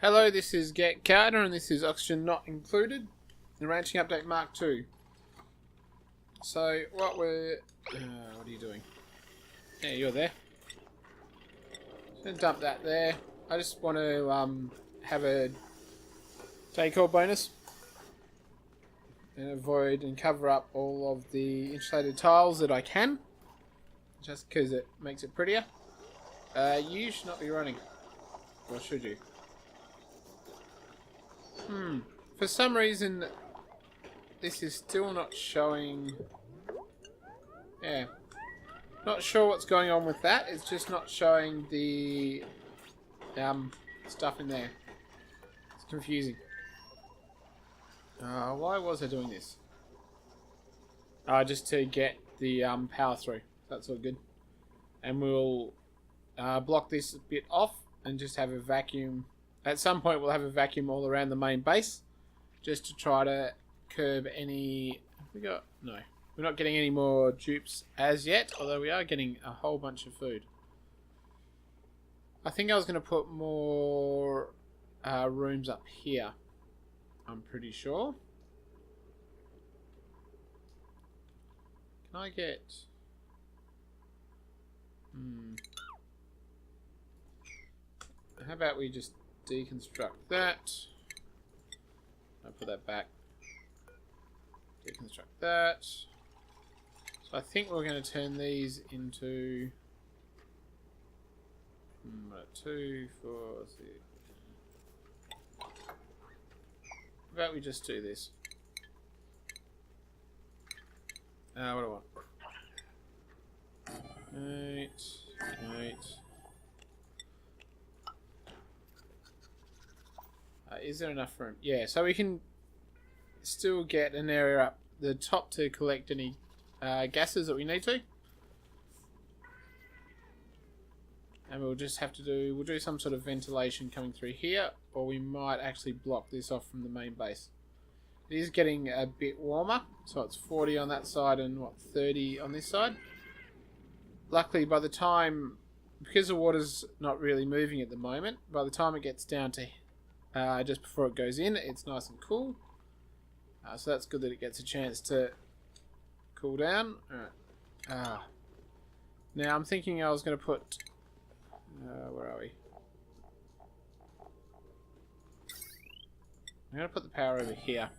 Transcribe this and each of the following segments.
Hello, this is Get Carter, and this is Oxygen Not Included, the Ranching Update Mark II. So, what are you doing? Yeah, you're there. Just gonna dump that there. I just want to have a decor bonus and avoid and cover up all of the insulated tiles that I can, just because it makes it prettier. You should not be running, or should you? For some reason, this is still not showing. Yeah. Not sure what's going on with that. It's just not showing the stuff in there. It's confusing. Why was I doing this? Just to get the power through. That's all good. And we'll block this bit off and just have a vacuum. At some point we'll have a vacuum all around the main base, just to try to curb any... No, we're not getting any more dupes as yet, although we are getting a whole bunch of food. I think I was going to put more rooms up here, I'm pretty sure. Can I get... How about we just deconstruct that. I'll put that back. Deconstruct that. So I think we're going to turn these into 2, 4, 6. How about we just do this? What do I want? 8, 8. Is there enough room? Yeah, so we can still get an area up the top to collect any gases that we need to. And we'll just have to we'll do some sort of ventilation coming through here, or we might actually block this off from the main base. It is getting a bit warmer, so it's 40 on that side and 30 on this side. Luckily, by the time, because the water's not really moving at the moment, by the time it gets down to just before it goes in, it's nice and cool. So that's good that it gets a chance to cool down. Alright. Now I'm thinking I was going to put... where are we? I'm going to put the power over here.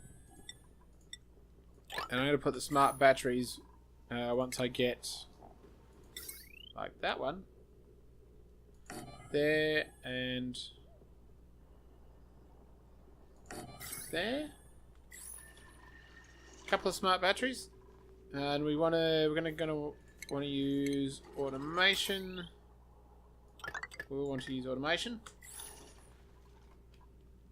And I'm going to put the smart batteries once I get... like that one. There and... there. A couple of smart batteries, and we're gonna want to use automation. We'll want to use automation.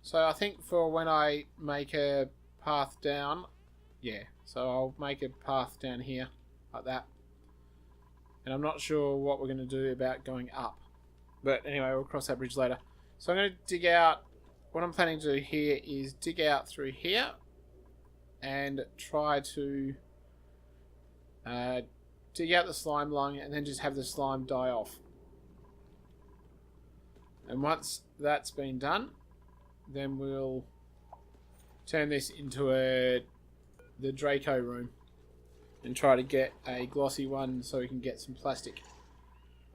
So I think for when I make a path down, yeah. So I'll make a path down here like that, and I'm not sure what we're going to do about going up, but anyway, we'll cross that bridge later. So I'm going to dig out. What I'm planning to do here is dig out through here and try to dig out the slime lung and then just have the slime die off. And once that's been done, then we'll turn this into the Draco room and try to get a glossy one so we can get some plastic.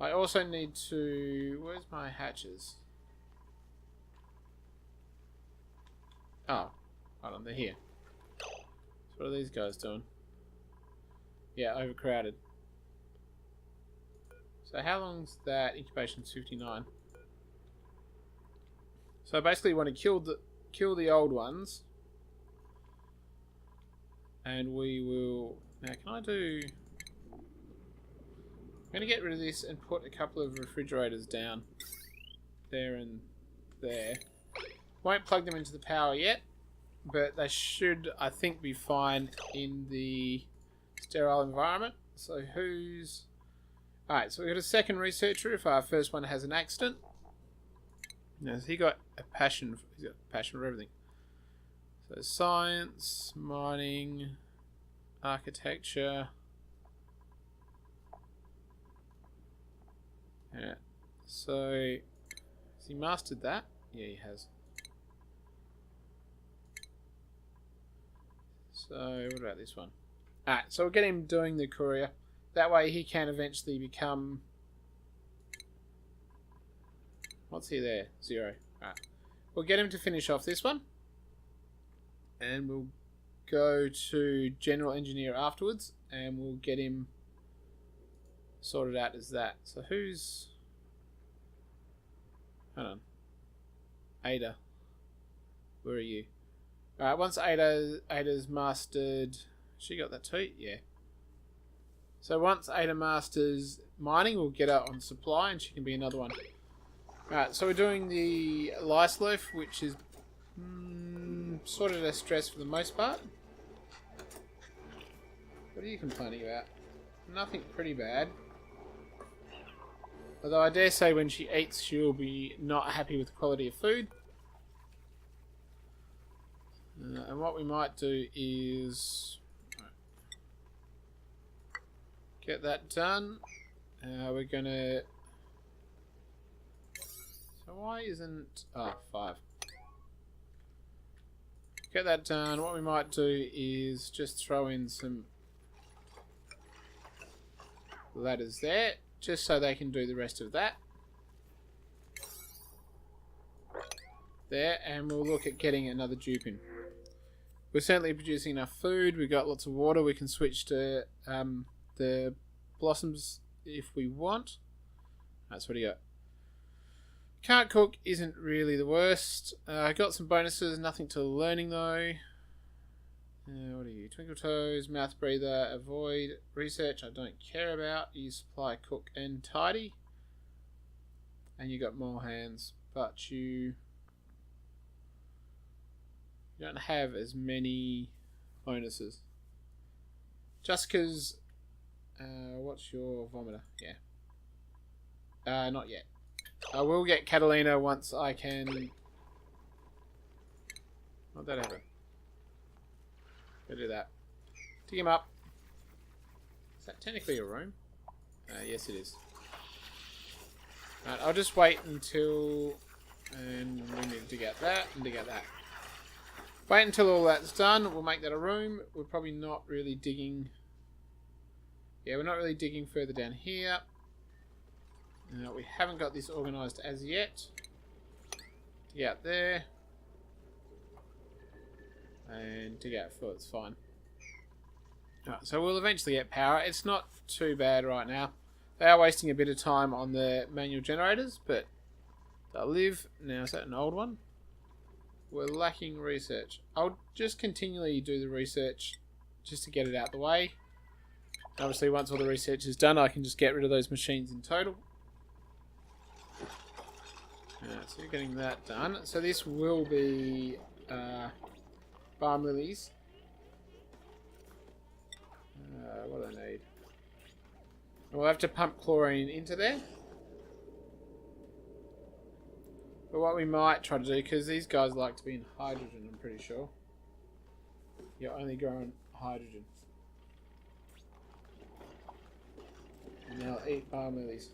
I also need to... where's my hatches? Oh, hold on, they're here. So what are these guys doing? Yeah, overcrowded. So how long's that? Incubation's 59. So basically we want to kill the old ones. And we will... now can I do... I'm going to get rid of this and put a couple of refrigerators down. There and there. Won't plug them into the power yet, but they should, I think, be fine in the sterile environment. So who's... alright, so we've got a second researcher if our first one has an accident. Now, he got a passion. He's got a passion for everything. So science, mining, architecture. Yeah. So, has he mastered that? Yeah, he has. So, what about this one? Alright, so we'll get him doing the courier. That way he can eventually become... What's he there? 0. Alright. We'll get him to finish off this one. And we'll go to General Engineer afterwards. And we'll get him sorted out as that. So who's... Hold on. Ada. Where are you? Alright, once Ada's mastered... She got that too? Yeah. So once Ada masters mining, we'll get her on supply and she can be another one. Alright, so we're doing the lice loaf, which is sort of less stress for the most part. What are you complaining about? Nothing pretty bad. Although I dare say when she eats, she'll be not happy with the quality of food. And what we might do is... get that done. We're gonna... So why isn't... Oh, 5. Get that done. What we might do is just throw in some ladders there, just so they can do the rest of that. There, and we'll look at getting another dupe in. We're certainly producing enough food. We've got lots of water. We can switch to the blossoms if we want. That's what you got. Can't cook isn't really the worst. I got some bonuses, nothing to learning though. What are you? Twinkle toes, mouth breather, avoid, research I don't care about. You supply, cook and tidy. And you got more hands, but you don't have as many bonuses. Just because... what's your vomiter? Yeah. Not yet. I will get Catalina once I can... What'd that happen? Go do that. Dig him up. Is that technically a room? Yes it is. Alright, I'll just wait until... And we need to get that and to get that. Wait until all that's done. We'll make that a room. We're probably not really digging... Yeah, we're not really digging further down here. We haven't got this organised as yet. Dig out there. And dig out full, it's fine. Alright, so we'll eventually get power. It's not too bad right now. They are wasting a bit of time on the manual generators, but they'll live. Now, is that an old one? We're lacking research. I'll just continually do the research just to get it out the way. Obviously, once all the research is done, I can just get rid of those machines in total. So you're getting that done. So this will be balm lilies. What do I need? We'll have to pump chlorine into there. But what we might try to do, because these guys like to be in hydrogen, I'm pretty sure. You're only growing hydrogen. And they'll eat balm lilies.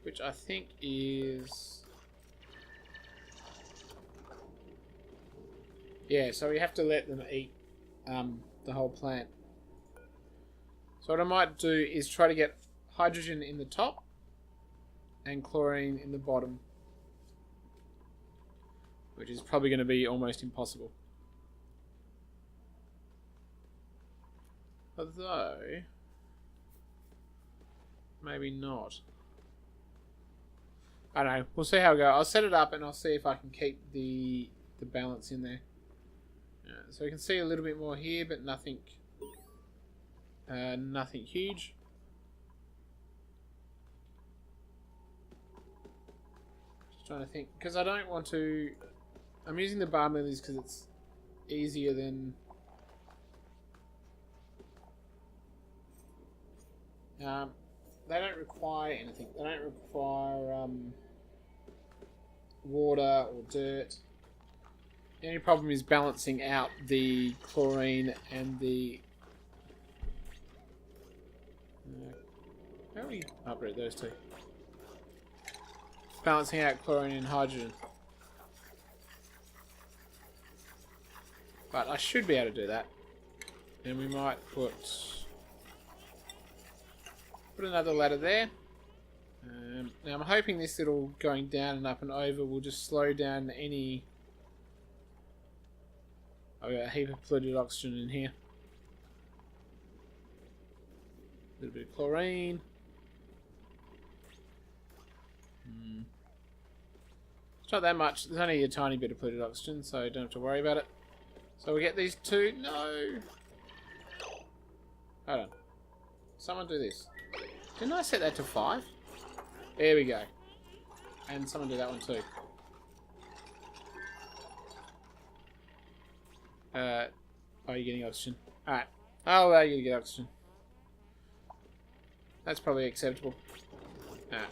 Which I think is... Yeah, so we have to let them eat the whole plant. So what I might do is try to get hydrogen in the top and chlorine in the bottom. Which is probably going to be almost impossible. Although... maybe not. I don't know. We'll see how we go. I'll set it up and I'll see if I can keep the balance in there. So you can see a little bit more here, but nothing nothing huge. Just trying to think, because I don't want to... I'm using the balm lilies because it's easier than... they don't require anything. They don't require water or dirt. The only problem is balancing out the chlorine and the... how do we upgrade those two? Balancing out chlorine and hydrogen. But I should be able to do that. And we might put another ladder there. Now I'm hoping this little going down and up and over will just slow down any... I've got a heap of polluted oxygen in here. A little bit of chlorine. It's not that much. There's only a tiny bit of polluted oxygen, so I don't have to worry about it. So we get these two. No! Hold on. Someone do this. Didn't I set that to 5? There we go. And someone do that one too. Oh, you're getting oxygen. Alright. Oh, well, you get oxygen. That's probably acceptable. Alright.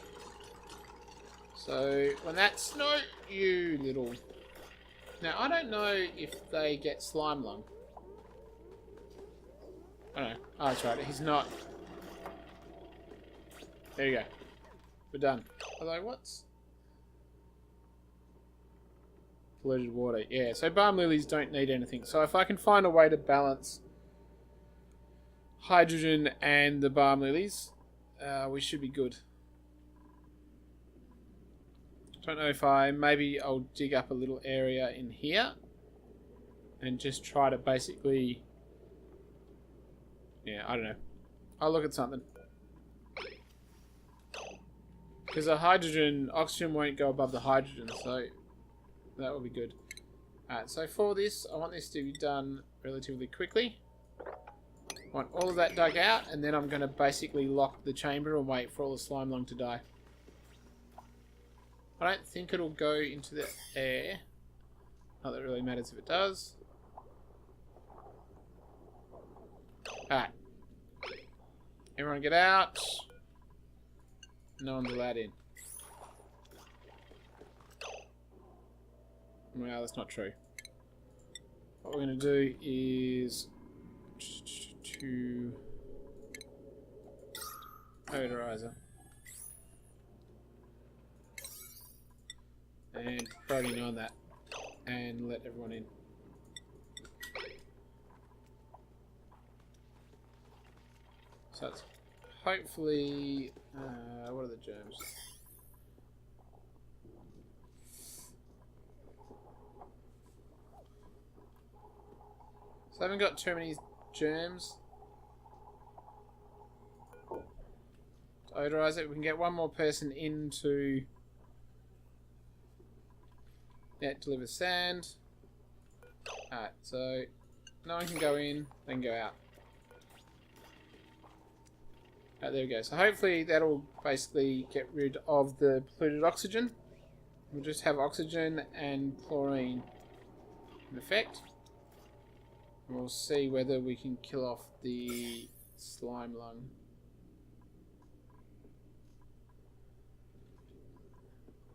So, when that's... No, you little... Now, I don't know if they get slime lung. I don't know. Oh, that's right. He's not... There you go. We're done. Although, what's... Polluted water. Yeah, so balm lilies don't need anything. So if I can find a way to balance hydrogen and the balm lilies, we should be good. Don't know if maybe I'll dig up a little area in here and just try to basically... Yeah, I don't know. I'll look at something. Because the oxygen won't go above the hydrogen, so that will be good. Alright, so for this, I want this to be done relatively quickly. I want all of that dug out, and then I'm going to basically lock the chamber and wait for all the slime lung to die. I don't think it'll go into the air. Not that it really matters if it does. Alright. Everyone get out. No one's allowed in. Well, that's not true. What we're going to do is to odorizer and protein on that and let everyone in. So it's hopefully what are the germs? So I haven't got too many germs to odorize it. We can get one more person into deliver sand. Alright, so no one can go in, they can go out. There we go. So hopefully that'll basically get rid of the polluted oxygen. We'll just have oxygen and chlorine in effect. And we'll see whether we can kill off the slime lung.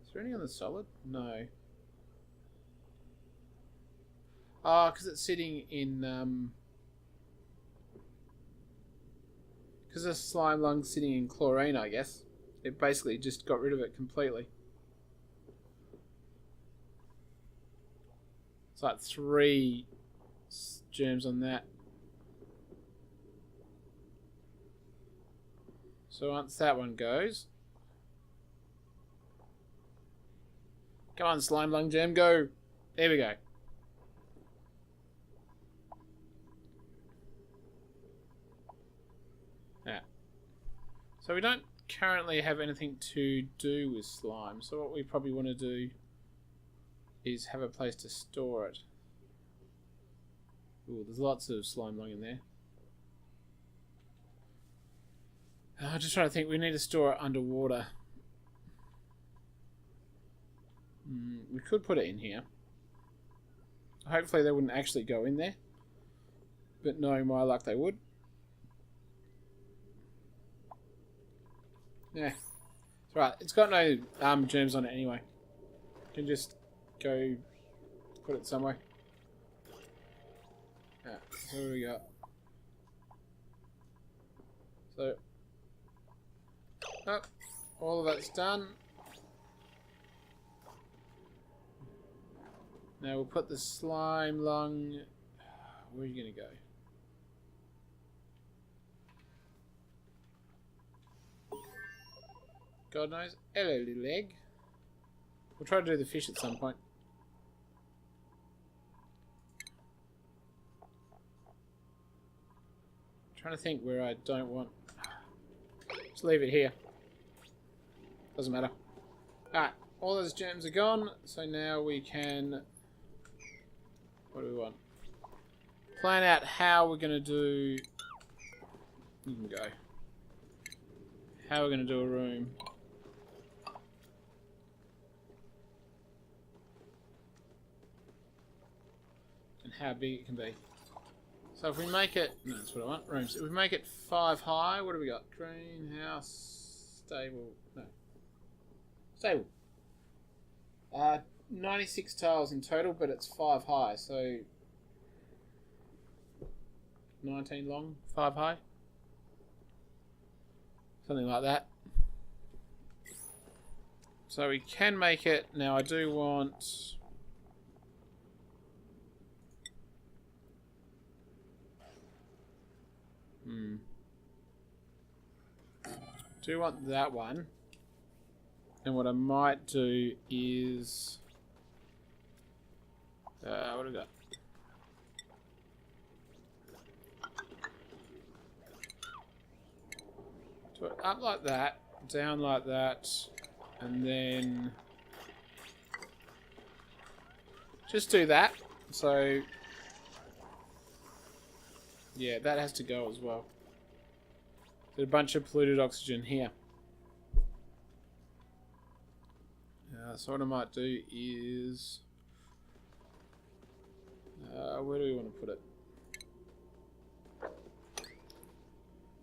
Is there any on the solid? No. Oh, because it's sitting in... Because the slime lung's sitting in chlorine, I guess. It basically just got rid of it completely. It's like 3 germs on that. So once that one goes... Come on, slime lung germ, go! There we go. Yeah. So we don't currently have anything to do with slime, so what we probably want to do is have a place to store it. Ooh, there's lots of slime lung in there. I'm just trying to think, we need to store it underwater. We could put it in here. Hopefully they wouldn't actually go in there. But knowing my luck, they would. Yeah. It's right. It's got no germs on it anyway. You can just go put it somewhere. Yeah. So what do we got? So... Oh, all of that's done. Now we'll put the slime lung Where are you going to go? God knows. Hello, little egg. We'll try to do the fish at some point. I'm trying to think where I don't want... Just leave it here. Doesn't matter. Alright, all those gems are gone, so now we can... What do we want? Plan out how we're going to do... You can go. How we're going to do a room. And how big it can be. So if we make it... No, that's what I want. Rooms. If we make it 5 high, what do we got? Greenhouse... Stable... No. Stable. 96 tiles in total, but it's 5 high, so... 19 long, 5 high. Something like that. So we can make it... Now I do want... Do want that one. And what I might do is... what do we got? Do it up like that, down like that, and then... Just do that. So... Yeah, that has to go as well. There's a bunch of polluted oxygen here. So what I might do is... where do we want to put it?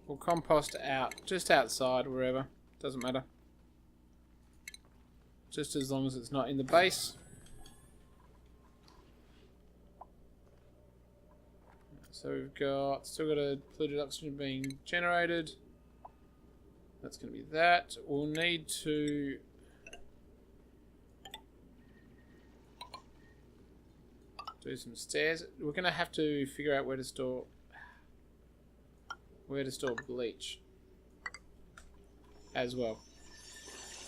We'll compost out, just outside, wherever. Doesn't matter. Just as long as it's not in the base. So we've got, still got a polluted oxygen being generated. That's going to be that. We'll need to... do some stairs. We're going to have to figure out where to store bleach as well.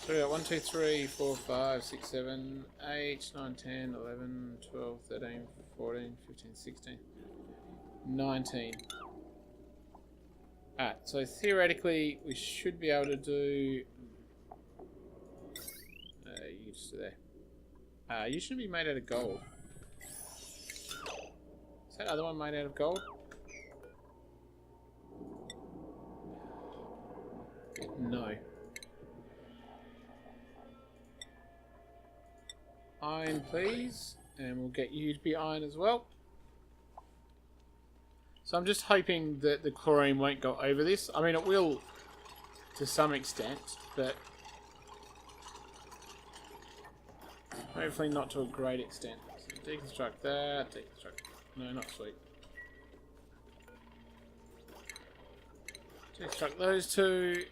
So we got 1, 2, 3, 4, 5, 6, 7, 8, 9, 10, 11, 12, 13, 14, 15, 16, 19. Alright, so theoretically we should be able to do... you just do there. You shouldn't be made out of gold. Is that other one made out of gold? No. Iron, please. And we'll get you to be iron as well. So I'm just hoping that the chlorine won't go over this. I mean, it will to some extent, but hopefully not to a great extent. So deconstruct that, deconstruct... No, not sweet. Deconstruct those two.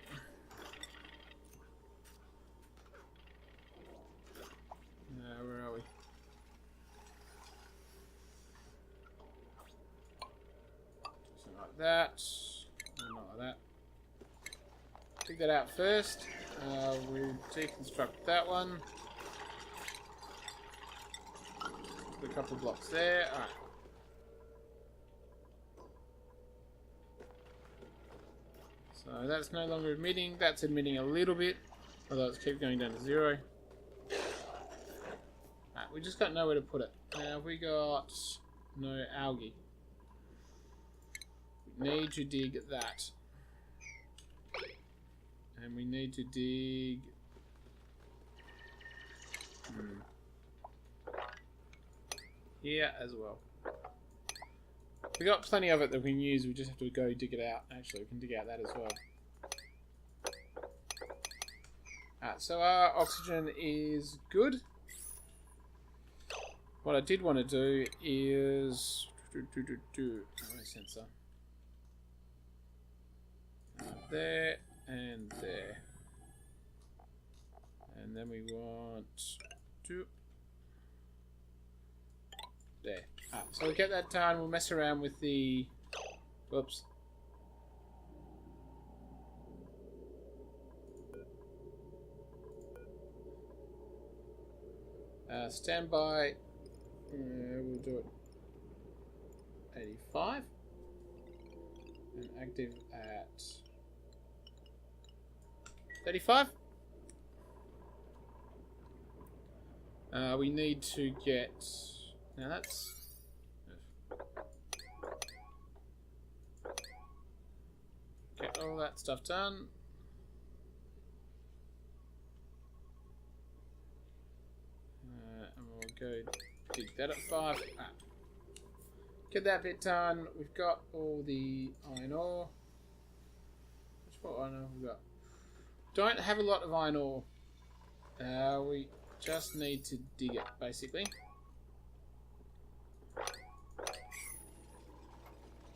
Where are we? Something like that. No, not like that. Dig that out first. We'll deconstruct that one. Put a couple of blocks there. Alright. So that's no longer emitting. That's emitting a little bit, although it's keep going down to 0. Right, we just got nowhere to put it. Now we got no algae. We need to dig that, and we need to dig. Here as well. We got plenty of it that we can use, we just have to go dig it out. Actually, we can dig out that as well. Alright, so our oxygen is good. What I did want to do is... sensor. There and there. And then we want... there. So we'll get that done. We'll mess around with the... Whoops. Standby. We'll do it 85. And active at 35. We need to get... Now that's... Get all that stuff done. And we'll go dig that at 5. Get that bit done. We've got all the iron ore. What iron ore have we got? Don't have a lot of iron ore. We just need to dig it, basically.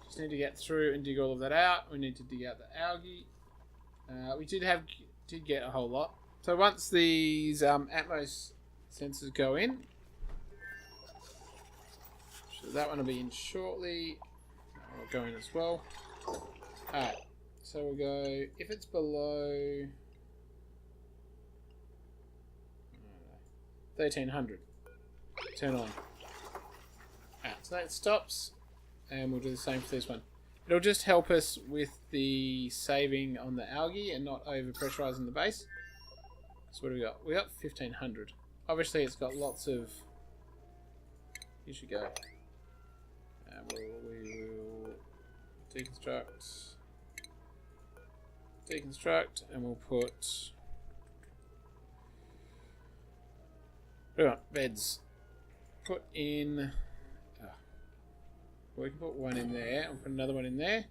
Just need to get through and dig all of that out. We need to dig out the algae. We did get a whole lot. So once these Atmos sensors go in, so that one will be in shortly. I'll go in as well. Alright, so we'll go, if it's below 1300, turn on. Alright, so that stops, and we'll do the same for this one. It'll just help us with the saving on the algae and not over pressurizing the base. So what do we got? We got 1500. Obviously it's got lots of... Here should go. We will deconstruct, and we'll put... beds. Put in... we can put one in there, and put another one in there.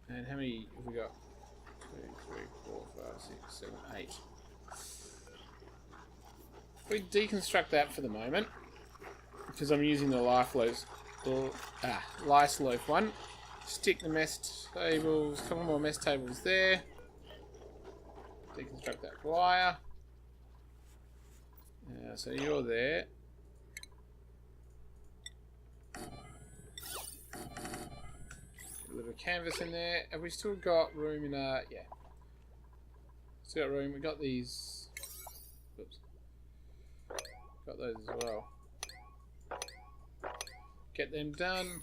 And how many have we got? 2, 3, 4, 5, 6, 7, 8. If we deconstruct that for the moment, because I'm using the lice loaf one, stick the mess tables, a couple more mess tables there. Deconstruct that wire. So you're there. A little canvas in there. Have we still got room in yeah. Still got room. We got these. Oops. Got those as well. Get them done.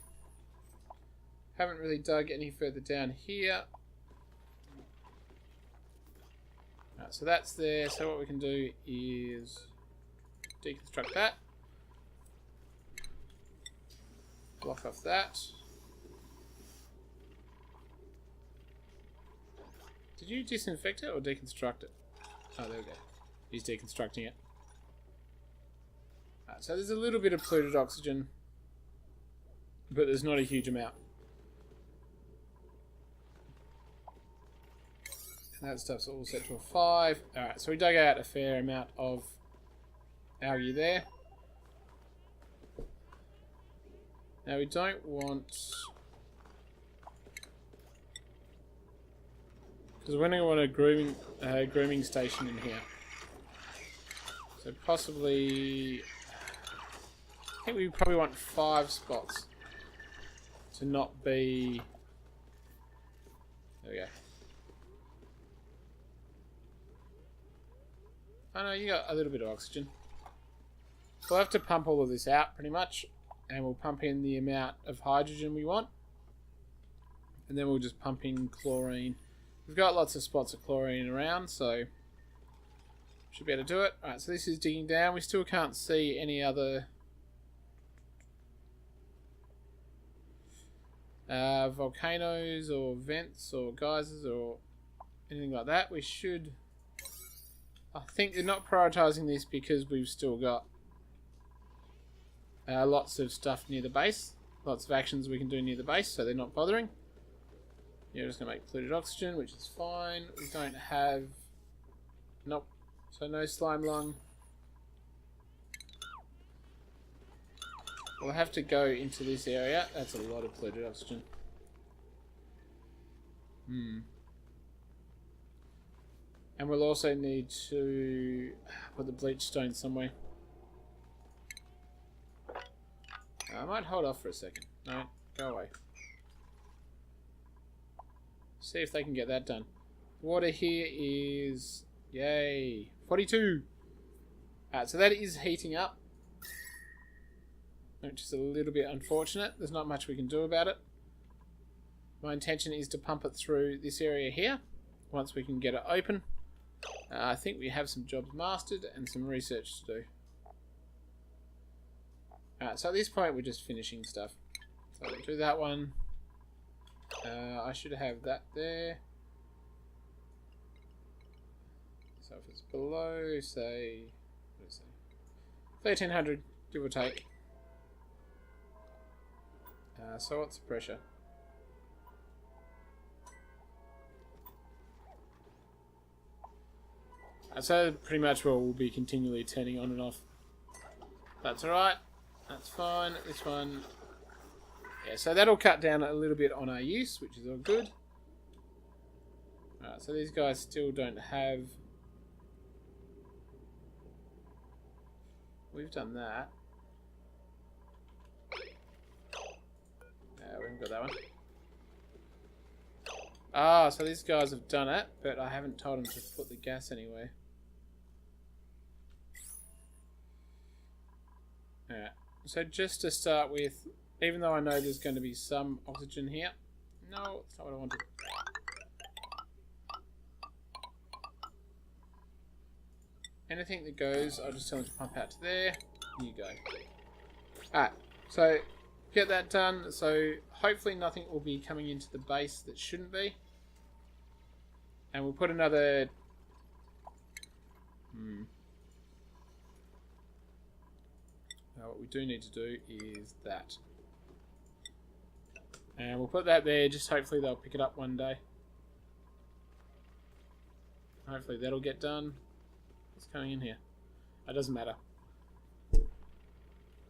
Haven't really dug any further down here. Right, so that's there. So what we can do is deconstruct that. Block off that. Did you disinfect it or deconstruct it? Oh, there we go. He's deconstructing it. Right, so there's a little bit of polluted oxygen, but there's not a huge amount. And that stuff's all set to a 5. Alright, so we dug out a fair amount of algae there. Now we don't want... because we're going to want a grooming station in here. So possibly... I think we probably want 5 spots to not be... There we go. Oh no, you got a little bit of oxygen. We'll have to pump all of this out pretty much, and we'll pump in the amount of hydrogen we want, and then we'll just pump in chlorine. We've got lots of spots of chlorine around, so should be able to do it. Alright, so this is digging down. We still can't see any other volcanoes or vents or geysers or anything like that. We should... I think they're not prioritizing this because we've still got lots of stuff near the base. Lots of actions we can do near the base, so they're not bothering. You're just going to make polluted oxygen, which is fine. We don't have... Nope. So no slime lung. We'll have to go into this area. That's a lot of polluted oxygen. And we'll also need to put the bleach stone somewhere. I might hold off for a second. No, go away. See if they can get that done. Water here is... Yay! 42! Alright, so that is heating up. Which is a little bit unfortunate. There's not much we can do about it. My intention is to pump it through this area here. Once we can get it open. I think we have some jobs mastered and some research to do. Alright, so at this point we're just finishing stuff. So we'll do that one. I should have that there. So if it's below, say, what is it? 1300, give or take. So what's the pressure? So pretty much we'll be continually turning on and off. That's alright. That's fine. This one... Yeah, so that'll cut down a little bit on our use, which is all good. Alright, so these guys still don't have... We've done that. We haven't got that one. Ah, so these guys have done it, but I haven't told them to put the gas anywhere. Alright, so just to start with, even though I know there's going to be some oxygen here. No, that's not what I wanted. Anything that goes, I'll just tell them to pump out to there. Here you go. Alright, so get that done. So hopefully nothing will be coming into the base that shouldn't be. And we'll put another... Now what we do need to do is that. And we'll put that there, just hopefully they'll pick it up one day. Hopefully that'll get done. What's coming in here? It doesn't matter. I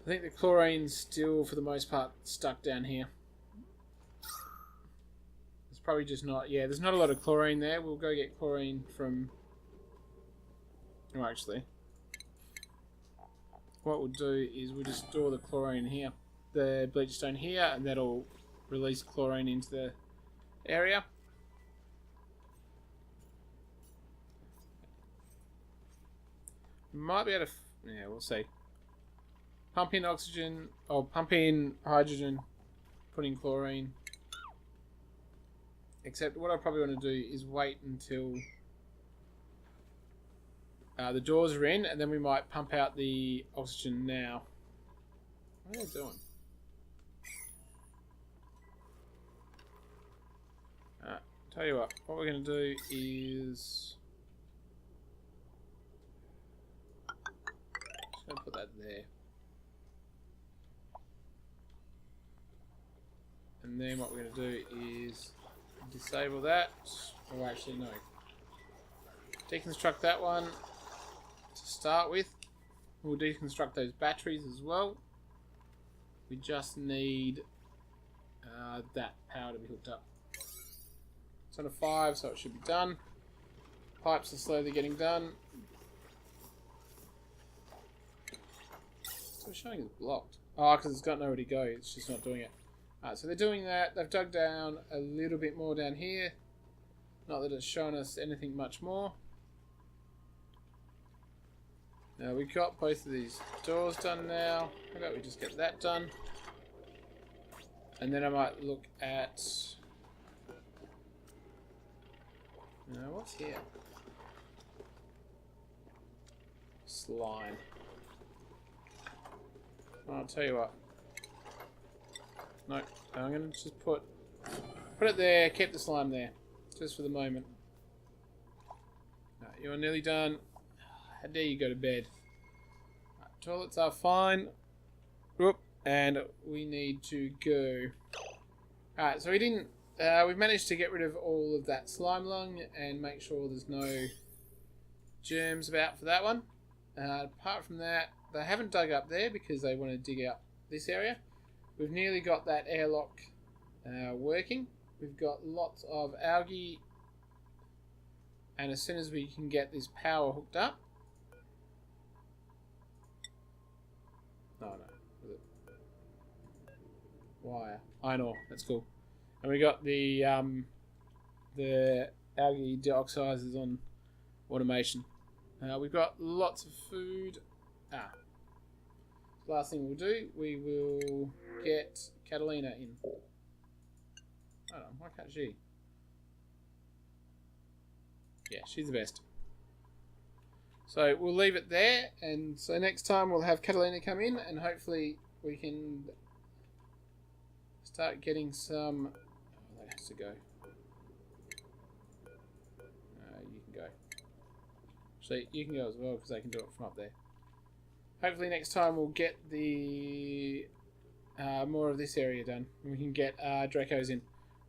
think the chlorine's still, for the most part, stuck down here. It's probably just not... Yeah, there's not a lot of chlorine there. We'll go get chlorine from... Oh, actually. What we'll do is we'll just store the chlorine here. The bleach stone here, and that'll release chlorine into the area. Might be able to... Yeah, we'll see. Pump in oxygen, or pump in hydrogen, put in chlorine. Except what I probably want to do is wait until the doors are in, and then we might pump out the oxygen now. What are they doing? Tell you what we're going to do is... Just going to put that there. And then what we're going to do is disable that. Oh, actually, no. Deconstruct that one to start with. We'll deconstruct those batteries as well. We just need that power to be hooked up. It's on a 5, so it should be done. Pipes are slowly getting done. So it's showing it's blocked. Oh, because it's got nowhere to go. It's just not doing it. Alright, so they're doing that. They've dug down a little bit more down here. Not that it's shown us anything much more. Now we've got both of these doors done now. How about we just get that done? And then I might look at... Now what's here? Slime. I'll tell you what. No, I'm going to just put it there, keep the slime there, just for the moment. No, you're nearly done. How dare you go to bed? Right, toilets are fine. Whoop, and we need to go. Alright, so we've managed to get rid of all of that slime lung and make sure there's no germs about for that one. Apart from that, they haven't dug up there because they want to dig out this area. We've nearly got that airlock working. We've got lots of algae, and as soon as we can get this power hooked up... Oh no. wire. Iron ore. That's cool. And we got the algae deoxidizers on automation. We've got lots of food. Last thing we'll do, we will get Catalina in. Hold on, why can't she? Yeah, she's the best. So we'll leave it there, and so next time we'll have Catalina come in, and hopefully we can start getting some. Oh, that has to go. You can go. So you can go as well because they can do it from up there. Hopefully next time we'll get the more of this area done, and we can get Dracos in.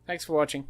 Thanks for watching.